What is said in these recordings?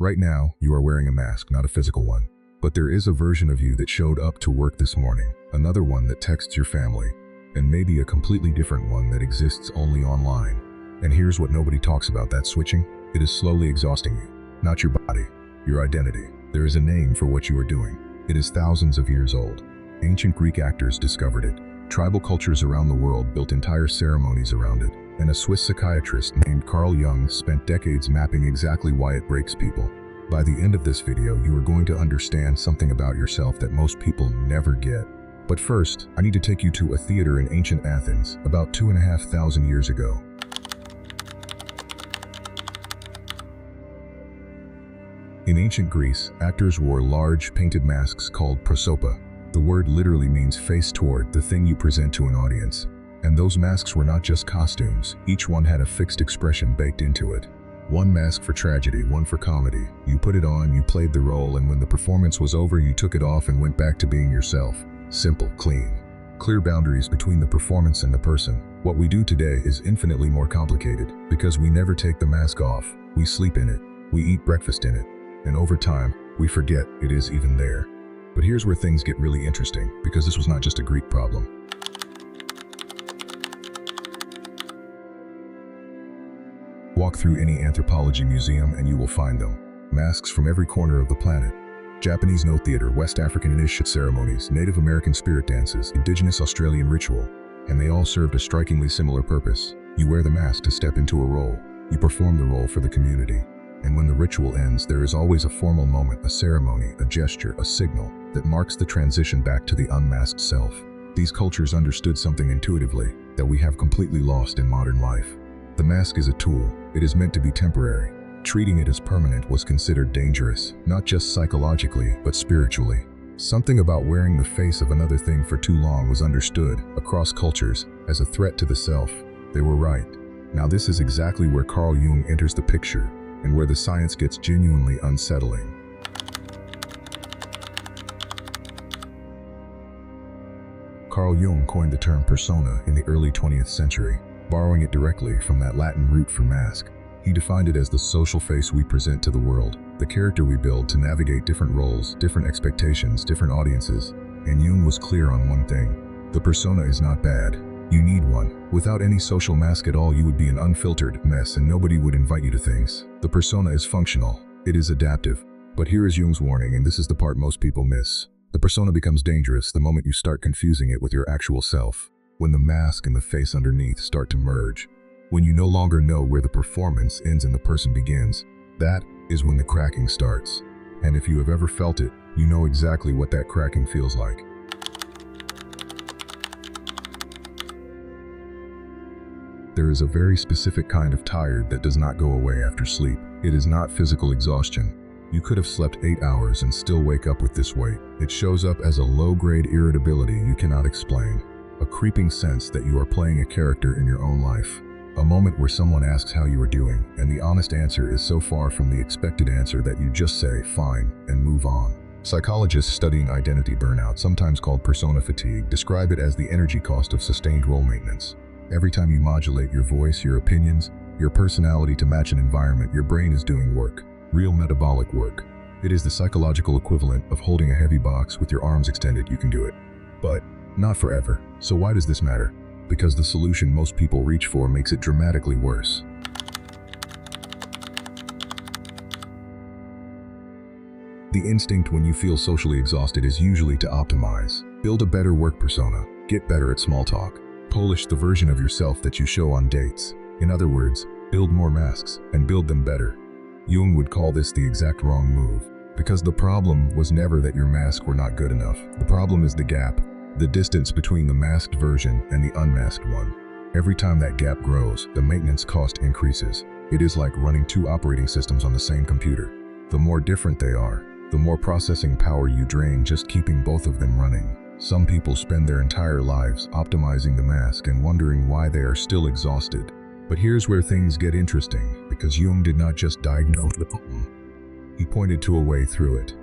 Right now, you are wearing a mask, not a physical one. But there is a version of you that showed up to work this morning, another one that texts your family, and maybe a completely different one that exists only online. And here's what nobody talks about, that switching. It is slowly exhausting you. Not your body, your identity. There is a name for what you are doing. It is thousands of years old. Ancient Greek actors discovered it. Tribal cultures around the world built entire ceremonies around it. And a Swiss psychiatrist named Carl Jung spent decades mapping exactly why it breaks people. By the end of this video, you are going to understand something about yourself that most people never get. But first, I need to take you to a theater in ancient Athens, about 2,500 years ago. In ancient Greece, actors wore large, painted masks called prosopa. The word literally means face toward, the thing you present to an audience. And those masks were not just costumes. Each one had a fixed expression baked into it. One mask for tragedy, one for comedy. You put it on, you played the role, and when the performance was over, you took it off and went back to being yourself. Simple, clean. Clear boundaries between the performance and the person. What we do today is infinitely more complicated because we never take the mask off. We sleep in it. We eat breakfast in it. And over time, we forget it is even there. But here's where things get really interesting, because this was not just a Greek problem. Walk through any anthropology museum and you will find them. Masks from every corner of the planet. Japanese no theater, West African initiate ceremonies, Native American spirit dances, indigenous Australian ritual. And they all served a strikingly similar purpose. You wear the mask to step into a role. You perform the role for the community. And when the ritual ends, there is always a formal moment, a ceremony, a gesture, a signal that marks the transition back to the unmasked self. These cultures understood something intuitively that we have completely lost in modern life. The mask is a tool. It is meant to be temporary. Treating it as permanent was considered dangerous, not just psychologically, but spiritually. Something about wearing the face of another thing for too long was understood, across cultures, as a threat to the self. They were right. Now this is exactly where Carl Jung enters the picture, and where the science gets genuinely unsettling. Carl Jung coined the term persona in the early 20th century, borrowing it directly from that Latin root for mask. He defined it as the social face we present to the world, the character we build to navigate different roles, different expectations, different audiences. And Jung was clear on one thing: the persona is not bad. You need one. Without any social mask at all, you would be an unfiltered mess and nobody would invite you to things. The persona is functional. It is adaptive. But here is Jung's warning, and this is the part most people miss. The persona becomes dangerous the moment you start confusing it with your actual self. When the mask and the face underneath start to merge. When you no longer know where the performance ends and the person begins. That is when the cracking starts. And if you have ever felt it, you know exactly what that cracking feels like. There is a very specific kind of tired that does not go away after sleep. It is not physical exhaustion. You could have slept 8 hours and still wake up with this weight. It shows up as a low-grade irritability you cannot explain. A creeping sense that you are playing a character in your own life. A moment where someone asks how you are doing, and the honest answer is so far from the expected answer that you just say, fine, and move on. Psychologists studying identity burnout, sometimes called persona fatigue, describe it as the energy cost of sustained role maintenance. Every time you modulate your voice, your opinions, your personality to match an environment, your brain is doing work. Real metabolic work. It is the psychological equivalent of holding a heavy box with your arms extended. You can do it. But not forever. So why does this matter? Because the solution most people reach for makes it dramatically worse. The instinct when you feel socially exhausted is usually to optimize. Build a better work persona. Get better at small talk. Polish the version of yourself that you show on dates. In other words, build more masks and build them better. Jung would call this the exact wrong move, because the problem was never that your masks were not good enough. The problem is the gap, the distance between the masked version and the unmasked one. Every time that gap grows, the maintenance cost increases. It is like running 2 operating systems on the same computer. The more different they are, the more processing power you drain just keeping both of them running. Some people spend their entire lives optimizing the mask and wondering why they are still exhausted. But here's where things get interesting, because Jung did not just diagnose the problem. He pointed to a way through it.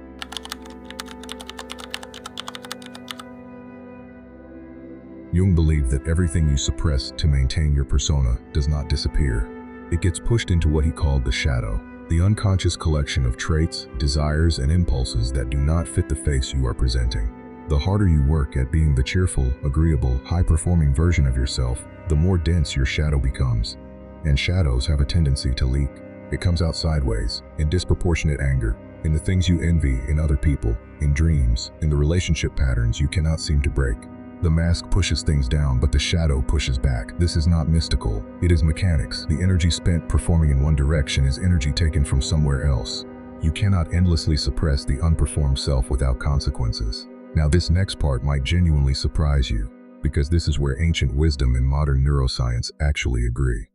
Jung believed that everything you suppress to maintain your persona does not disappear. It gets pushed into what he called the shadow. the unconscious collection of traits, desires, and impulses that do not fit the face you are presenting. The harder you work at being the cheerful, agreeable, high-performing version of yourself, the more dense your shadow becomes. And shadows have a tendency to leak. It comes out sideways, in disproportionate anger, in the things you envy in other people, in dreams, in the relationship patterns you cannot seem to break. The mask pushes things down, but the shadow pushes back. This is not mystical. It is mechanics. The energy spent performing in one direction is energy taken from somewhere else. You cannot endlessly suppress the unperformed self without consequences. Now, this next part might genuinely surprise you, because this is where ancient wisdom and modern neuroscience actually agree.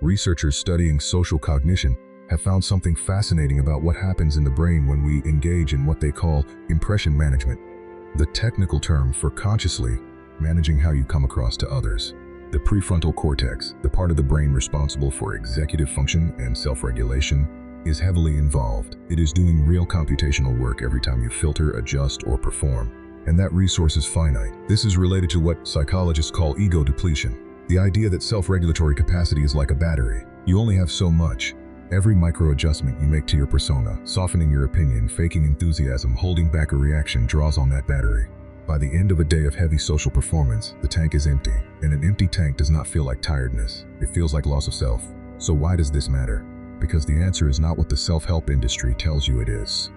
Researchers studying social cognition have found something fascinating about what happens in the brain when we engage in what they call impression management, the technical term for consciously managing how you come across to others. The prefrontal cortex, the part of the brain responsible for executive function and self-regulation, is heavily involved. It is doing real computational work every time you filter, adjust, or perform. And that resource is finite. This is related to what psychologists call ego depletion. The idea that self-regulatory capacity is like a battery. You only have so much. Every micro-adjustment you make to your persona, softening your opinion, faking enthusiasm, holding back a reaction, draws on that battery. By the end of a day of heavy social performance, the tank is empty. And an empty tank does not feel like tiredness. It feels like loss of self. So why does this matter? Because the answer is not what the self-help industry tells you it is.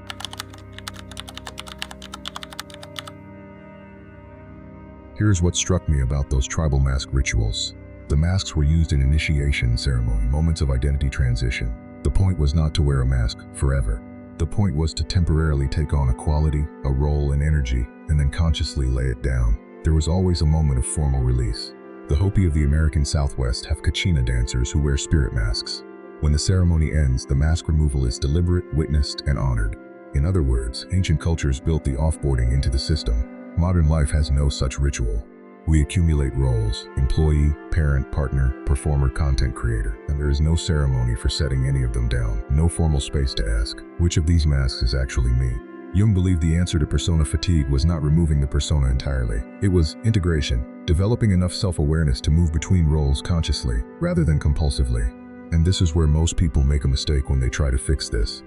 Here's what struck me about those tribal mask rituals. The masks were used in initiation ceremony, moments of identity transition. The point was not to wear a mask forever. The point was to temporarily take on a quality, a role, and energy, and then consciously lay it down. There was always a moment of formal release. The Hopi of the American Southwest have Kachina dancers who wear spirit masks. When the ceremony ends, the mask removal is deliberate, witnessed, and honored. In other words, ancient cultures built the offboarding into the system. Modern life has no such ritual. We accumulate roles: employee, parent, partner, performer, content creator, and there is no ceremony for setting any of them down, no formal space to ask, which of these masks is actually me? Jung believed the answer to persona fatigue was not removing the persona entirely. It was integration, developing enough self-awareness to move between roles consciously, rather than compulsively. And this is where most people make a mistake when they try to fix this.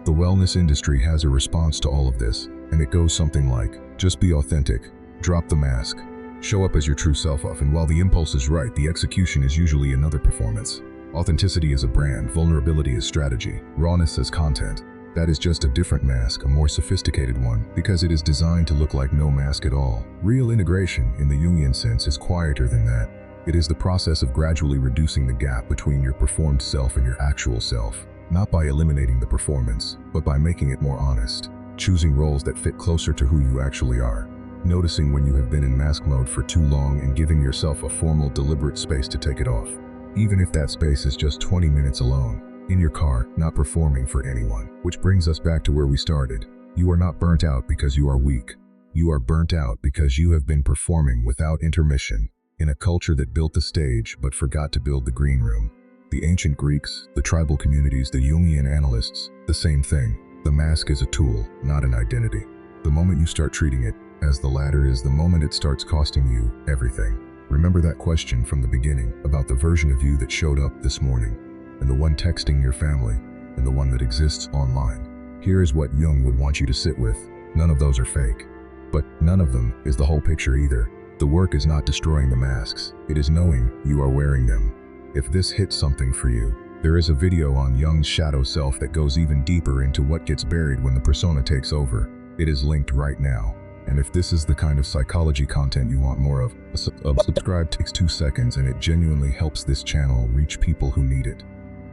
The wellness industry has a response to all of this, and it goes something like, just be authentic, drop the mask, show up as your true self and while the impulse is right, the execution is usually another performance. Authenticity is a brand, vulnerability is strategy, rawness is content. That is just a different mask, a more sophisticated one, because it is designed to look like no mask at all. Real integration, in the Jungian sense, is quieter than that. It is the process of gradually reducing the gap between your performed self and your actual self. Not by eliminating the performance, but by making it more honest. Choosing roles that fit closer to who you actually are. Noticing when you have been in mask mode for too long and giving yourself a formal, deliberate space to take it off. Even if that space is just 20 minutes alone. In your car, not performing for anyone. Which brings us back to where we started. You are not burnt out because you are weak. You are burnt out because you have been performing without intermission, in a culture that built the stage but forgot to build the green room. The ancient Greeks, the tribal communities, the Jungian analysts, the same thing. The mask is a tool, not an identity. The moment you start treating it as the latter is the moment it starts costing you everything. Remember that question from the beginning about the version of you that showed up this morning, and the one texting your family, and the one that exists online. Here is what Jung would want you to sit with. None of those are fake. But none of them is the whole picture either. The work is not destroying the masks. It is knowing you are wearing them. If this hits something for you, there is a video on Jung's shadow self that goes even deeper into what gets buried when the persona takes over. It is linked right now. And if this is the kind of psychology content you want more of, subscribe takes 2 seconds and it genuinely helps this channel reach people who need it.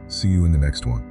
See you in the next one.